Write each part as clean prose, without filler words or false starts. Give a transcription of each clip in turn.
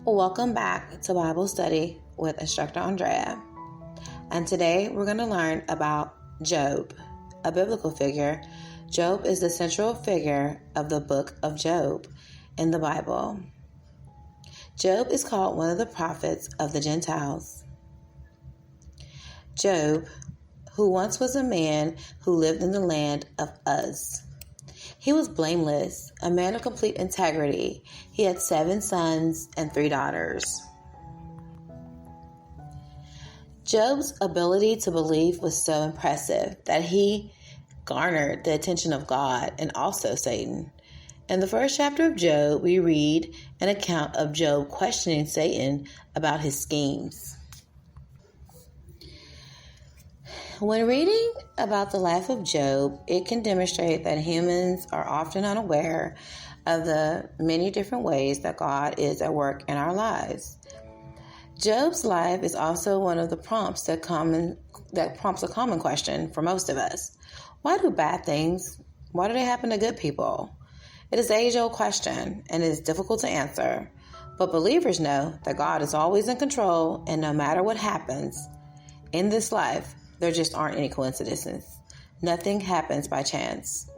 Welcome back to Bible Study with Instructor Andrea. And today we're going to learn about Job, a biblical figure. Job is the central figure of the book of Job in the Bible. Job is called one of the prophets of the Gentiles. Job, who once was a man who lived in the land of Uz. He was blameless, a man of complete integrity. He had 7 sons and 3 daughters. Job's ability to believe was so impressive that he garnered the attention of God and also Satan. In the first chapter of Job, we read an account of Job questioning Satan about his schemes. When reading about the life of Job, it can demonstrate that humans are often unaware of the many different ways that God is at work in our lives. Job's life is also one of the prompts that prompts a common question for most of us. Why do they happen to good people? It is an age-old question and it is difficult to answer, but believers know that God is always in control, and no matter what happens in this life, there just aren't any coincidences. Nothing happens by chance.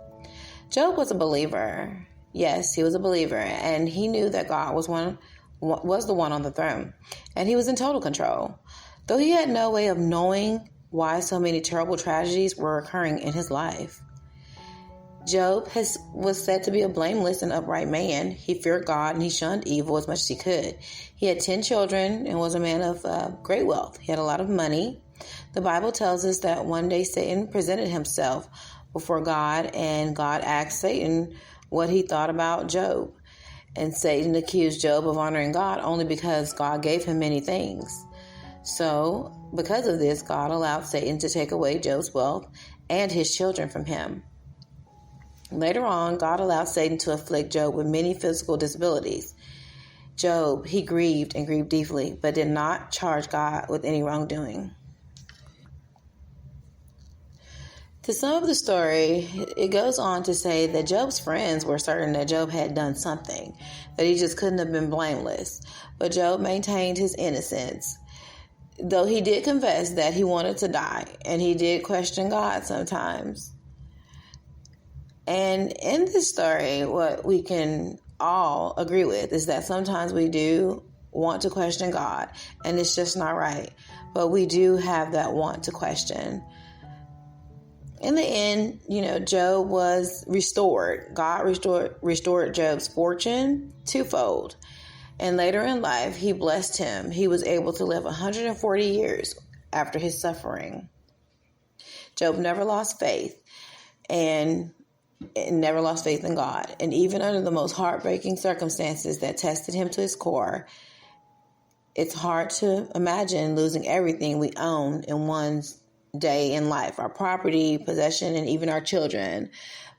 Job was a believer. Yes, he was a believer, and he knew that God was the one on the throne, and he was in total control. Though he had no way of knowing why so many terrible tragedies were occurring in his life. Job was said to be a blameless and upright man. He feared God and he shunned evil as much as he could. He had 10 children and was a man of great wealth. He had a lot of money. The Bible tells us that one day Satan presented himself before God, and God asked Satan what he thought about Job. And Satan accused Job of honoring God only because God gave him many things. So, because of this, God allowed Satan to take away Job's wealth and his children from him. Later on, God allowed Satan to afflict Job with many physical disabilities. Job, he grieved and grieved deeply, but did not charge God with any wrongdoing. To sum up the story, it goes on to say that Job's friends were certain that Job had done something, that he just couldn't have been blameless. But Job maintained his innocence, though he did confess that he wanted to die, and he did question God sometimes. And in this story, what we can all agree with is that sometimes we do want to question God, and it's just not right. But we do have that want to question. In the end, Job was restored. God restored Job's fortune twofold. And later in life, he blessed him. He was able to live 140 years after his suffering. Job never lost faith and never lost faith in God. And even under the most heartbreaking circumstances that tested him to his core, it's hard to imagine losing everything we own in one's day in life, our property, possession, and even our children.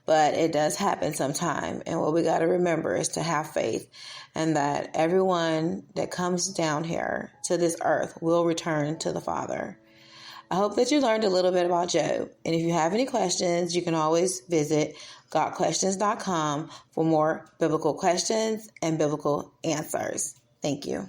But it does happen sometime. And what we got to remember is to have faith, and that everyone that comes down here to this earth will return to the Father. I hope that you learned a little bit about Job. And if you have any questions, you can always visit GotQuestions.com for more biblical questions and biblical answers. Thank you.